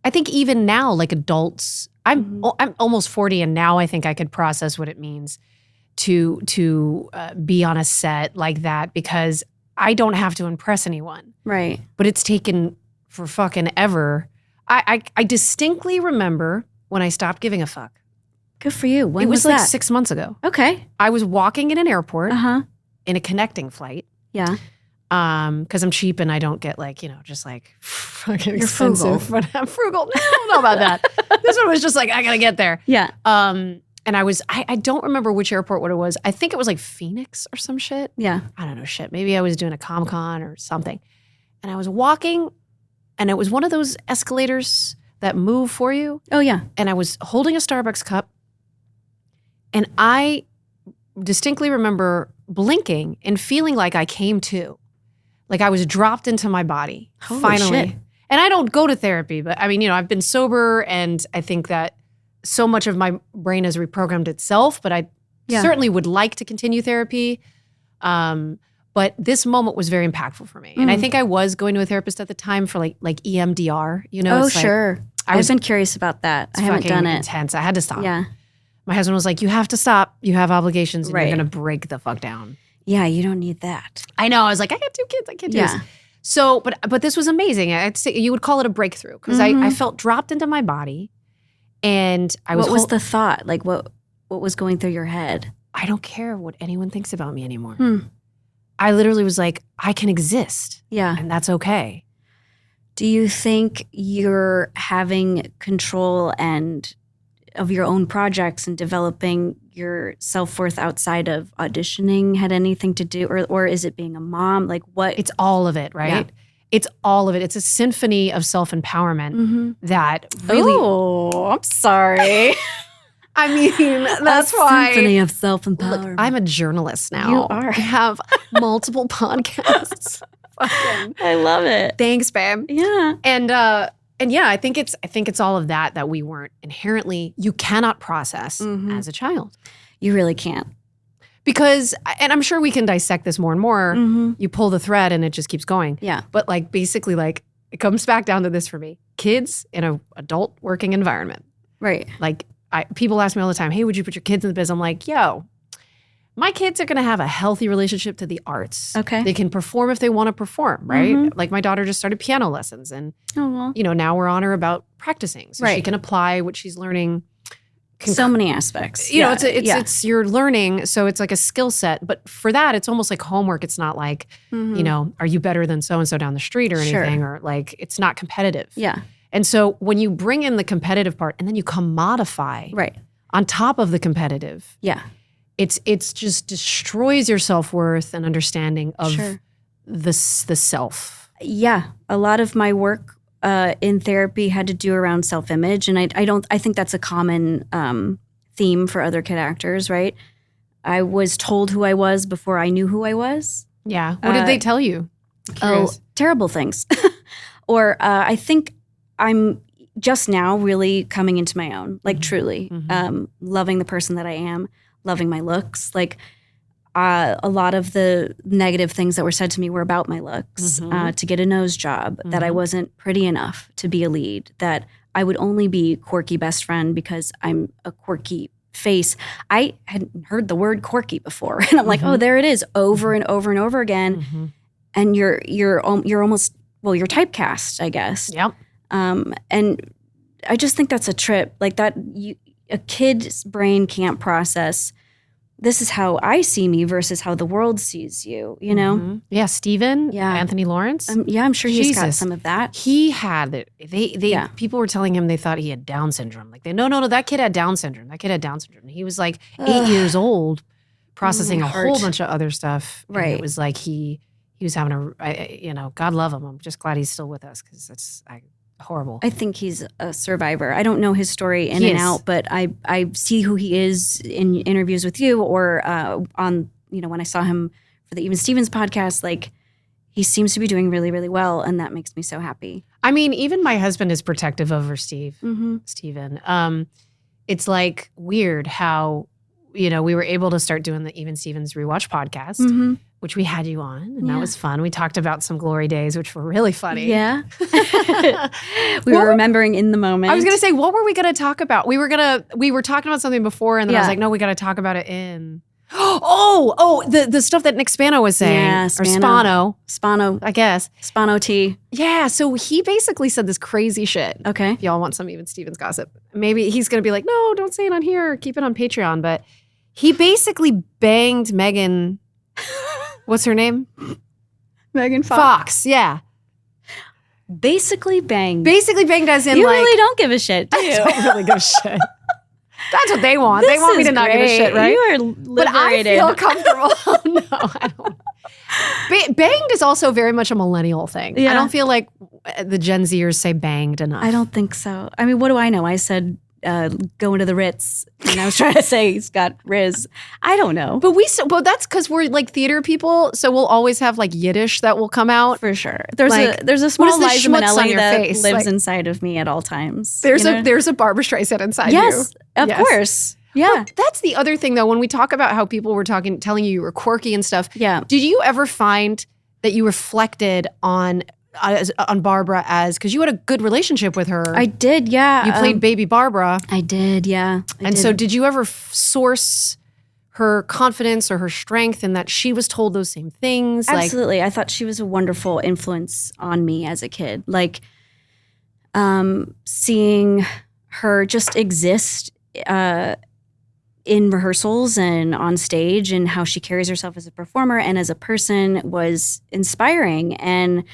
I think even now, like adults, I'm almost 40, and now I think I could process what it means to be on a set like that, because I don't have to impress anyone. Right. But it's taken for fucking ever. I distinctly remember when I stopped giving a fuck. Good for you. When it was like that? 6 months ago. Okay. I was walking in an airport in a connecting flight. Yeah. Because I'm cheap and I don't get like, just like fucking You're expensive. frugal. But I'm frugal. No, I don't know about that. This one was just like, I gotta get there. Yeah. And I don't remember which airport what it was. I think it was like Phoenix or some shit. Yeah. I don't know shit. Maybe I was doing a Comic-Con or something. And I was walking, and it was one of those escalators that move for you. Oh, yeah. And I was holding a Starbucks cup, and I distinctly remember blinking and feeling like I came to. Like I was dropped into my body, Holy finally. shit. And I don't go to therapy, but I mean, I've been sober, and I think that so much of my brain has reprogrammed itself, but I certainly would like to continue therapy. But this moment was very impactful for me. And I think I was going to a therapist at the time for like EMDR, Oh, it's like, sure. I've been curious about that. I haven't done it. Intense. I had to stop. Yeah. My husband was like, you have to stop. You have obligations, and Right. you're going to break the fuck down. Yeah, you don't need that. I know. I was like, I got 2 kids. I can't do this. So, but this was amazing. I'd say you would call it a breakthrough, because I felt dropped into my body, and I was. What was the thought? Like what was going through your head? I don't care what anyone thinks about me anymore. I literally was like, I can exist. Yeah. And that's okay. Do you think you're having control of your own projects and developing your self-worth outside of auditioning had anything to do, or is it being a mom? Like what? It's all of it, right? Yeah. It's all of it. It's a symphony of self-empowerment that really. Oh, I'm sorry. I mean, that's why. Symphony of self-empowerment. Look, I'm a journalist now. You are. I have multiple podcasts. Fucking. I love it. Thanks, babe. Yeah. And yeah, I think it's all of that we weren't inherently, you cannot process as a child. You really can't. Because, and I'm sure we can dissect this more and more, you pull the thread and it just keeps going. Yeah. But like basically like it comes back down to this for me. Kids in an adult working environment. Right. Like people ask me all the time, hey, would you put your kids in the biz? I'm like, yo, my kids are going to have a healthy relationship to the arts. Okay. They can perform if they want to perform, right? Like my daughter just started piano lessons, and now we're on her about practicing. So she can apply what she's learning. So many aspects. It's you're learning, so it's like a skill set. But for that, it's almost like homework. It's not like, are you better than so-and-so down the street or anything? Or like, it's not competitive. Yeah. And so when you bring in the competitive part and then you commodify on top of the competitive, it's just destroys your self-worth and understanding of the self. Yeah. A lot of my work in therapy had to do around self-image. And I think that's a common theme for other kid actors, right? I was told who I was before I knew who I was. Yeah. What did they tell you? Oh, terrible things. Or I think I'm just now really coming into my own, like truly loving the person that I am, loving my looks. Like a lot of the negative things that were said to me were about my looks, to get a nose job, that I wasn't pretty enough to be a lead, that I would only be quirky best friend because I'm a quirky face. I hadn't heard the word quirky before. And I'm like, oh, there it is over and over and over again. And you're almost, you're typecast, I guess. Yep. And I just think that's a trip. Like that, a kid's brain can't process, this is how I see me versus how the world sees you, you know? Yeah, Steven, Anthony Lawrence. I'm sure he's got some of that. He had it. People were telling him they thought he had Down syndrome. Like, no, that kid had Down syndrome. That kid had Down syndrome. He was like 8 years old, processing a whole bunch of other stuff. Right. And it was like he was having God love him. I'm just glad he's still with us, because it's horrible. I think he's a survivor. I don't know his story in and out, but I see who he is in interviews with you or on, when I saw him for the Even Stevens podcast, like he seems to be doing really, really well. And that makes me so happy. I mean, even my husband is protective over Steven. It's like weird how, we were able to start doing the Even Stevens Rewatch podcast which we had you on, and that was fun. We talked about some glory days, which were really funny. Yeah. We were remembering in the moment. I was going to say, what were we going to talk about? We were talking about something before, and then I was like, no, we got to talk about it in. The stuff that Nick Spano was saying. Yeah, Or Spano. Spano. I guess. Spano tea. Yeah, so he basically said this crazy shit. Okay. If y'all want some Even Stevens gossip. Maybe he's going to be like, no, don't say it on here. Keep it on Patreon. But he basically banged Megan. What's her name? Megan Fox, yeah. Basically banged. Basically banged as in you like. You really don't give a shit, do you? I don't really give a shit. That's what they want. They want me to not give a shit, right? You are liberated. But I feel comfortable. No, I don't. Banged is also very much a millennial thing. Yeah. I don't feel like the Gen Zers say banged enough. I don't think so. I mean, what do I know? I said going to the Ritz, and I was trying to say he's got Riz. I don't know. But that's because we're like theater people, so we'll always have like Yiddish that will come out. For sure. There's a small Liza Minnelli that face? lives inside of me at all times. There's a Barbra Streisand inside you. Yes, of course. Yeah. But that's the other thing though, when we talk about how people were telling you were quirky and stuff. Yeah. Did you ever find that you reflected on Barbara because you had a good relationship with her? I did, yeah. You played baby Barbara. I did, yeah. So did you ever source her confidence or her strength in that she was told those same things? Absolutely. I thought she was a wonderful influence on me as a kid. Like seeing her just exist in rehearsals and on stage, and how she carries herself as a performer and as a person was inspiring. And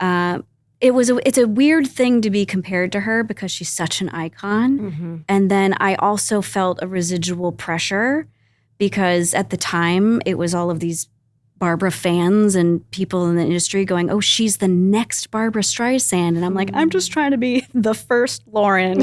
it's a weird thing to be compared to her because she's such an icon. Mm-hmm. And then I also felt a residual pressure because at the time it was all of these Barbara fans and people in the industry going, oh, she's the next Barbra Streisand. And I'm like, I'm just trying to be the first Lauren.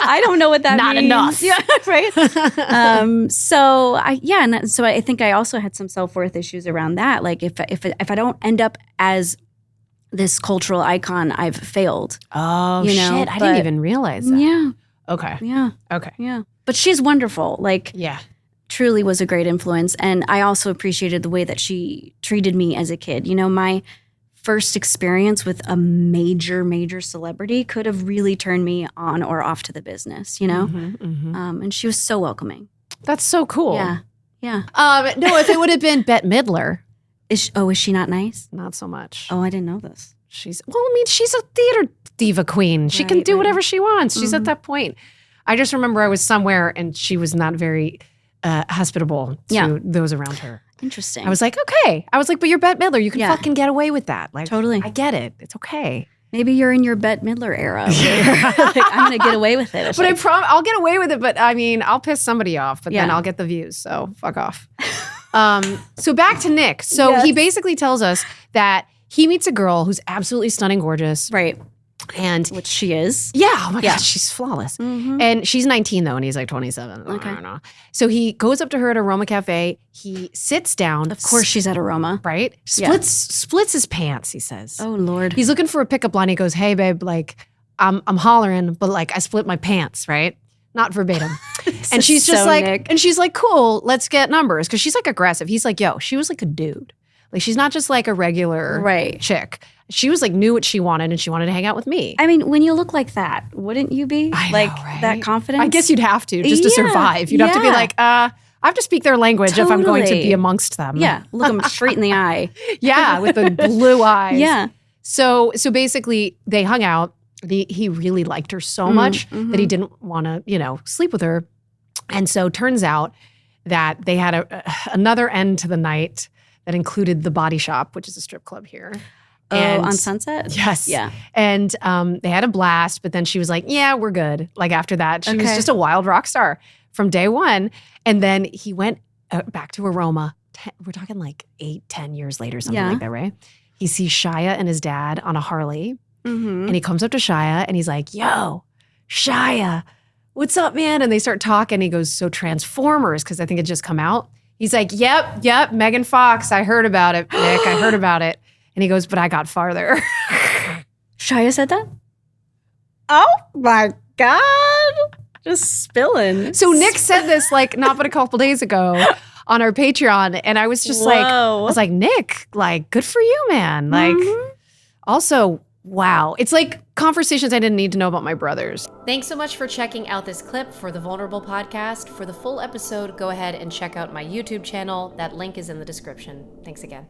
I don't know what that means. Not enough. Yeah, right? So I think I also had some self-worth issues around that. Like if I don't end up as this cultural icon, I've failed. Oh, shit. I didn't even realize that. Yeah. Okay. Yeah. Okay. Yeah. But she's wonderful. Like, yeah. Truly was a great influence. And I also appreciated the way that she treated me as a kid. You know, my first experience with a major celebrity could have really turned me on or off to the business, you know? Mm-hmm, mm-hmm. And she was so welcoming. That's so cool. Yeah. Yeah. No, if it would have been Bette Midler. Is she not nice? Not so much. Oh, I didn't know this. She's a theater diva queen. She can do whatever she wants. She's at that point. I just remember I was somewhere and she was not very hospitable to those around her. Interesting. I was like, okay. I was like, but you're Bette Midler. You can fucking get away with that. Like, totally. I get it. It's okay. Maybe you're in your Bette Midler era. Like, I'm going to get away with it. But I'll get away with it. But I mean, I'll piss somebody off, but then I'll get the views. So fuck off. So back to Nick. So he basically tells us that he meets a girl who's absolutely stunning, gorgeous. Right. And which she is. Yeah. Oh my God, she's flawless. Mm-hmm. And she's 19 though, and he's like 27. Okay. I don't know. So he goes up to her at Aroma Cafe. He sits down. Of course she's at Aroma. Right? Splits his pants, he says. Oh Lord. He's looking for a pickup line. He goes, hey babe, like I'm hollering, but like I split my pants, right? Not verbatim. And she's just like, Nick. And she's like, cool, let's get numbers. Cause she's like aggressive. He's like, yo, she was like a dude. Like she's not just like a regular chick. She was like knew what she wanted and she wanted to hang out with me. I mean, when you look like that, wouldn't you be that confident? I guess you'd have to just to survive. You'd have to be like, I have to speak their language if I'm going to be amongst them. Yeah, look them straight in the eye. Yeah, with the blue eyes. Yeah. So basically they hung out. He really liked her so much that he didn't want to, sleep with her. And so turns out that they had another end to the night that included the Body Shop, which is a strip club here. And, on Sunset? Yes. Yeah. And they had a blast, but then she was like, yeah, we're good. Like after that, she was just a wild rock star from day one. And then he went back to Aroma. We're talking like 8-10 years later, something like that, right? He sees Shia and his dad on a Harley. Mm-hmm. And he comes up to Shia and he's like, yo, Shia, what's up, man? And they start talking. He goes, so Transformers, because I think it just come out. He's like, yep, Megan Fox. I heard about it, Nick. I heard about it. And he goes, but I got farther. Shia said that? Oh my God. Just spilling. So Nick said this like not but a couple days ago on our Patreon. And I was just like, Nick, like, good for you, man. Like, also, wow. It's like conversations I didn't need to know about my brothers. Thanks so much for checking out this clip for the Vulnerable Podcast. For the full episode, go ahead and check out my YouTube channel. That link is in the description. Thanks again.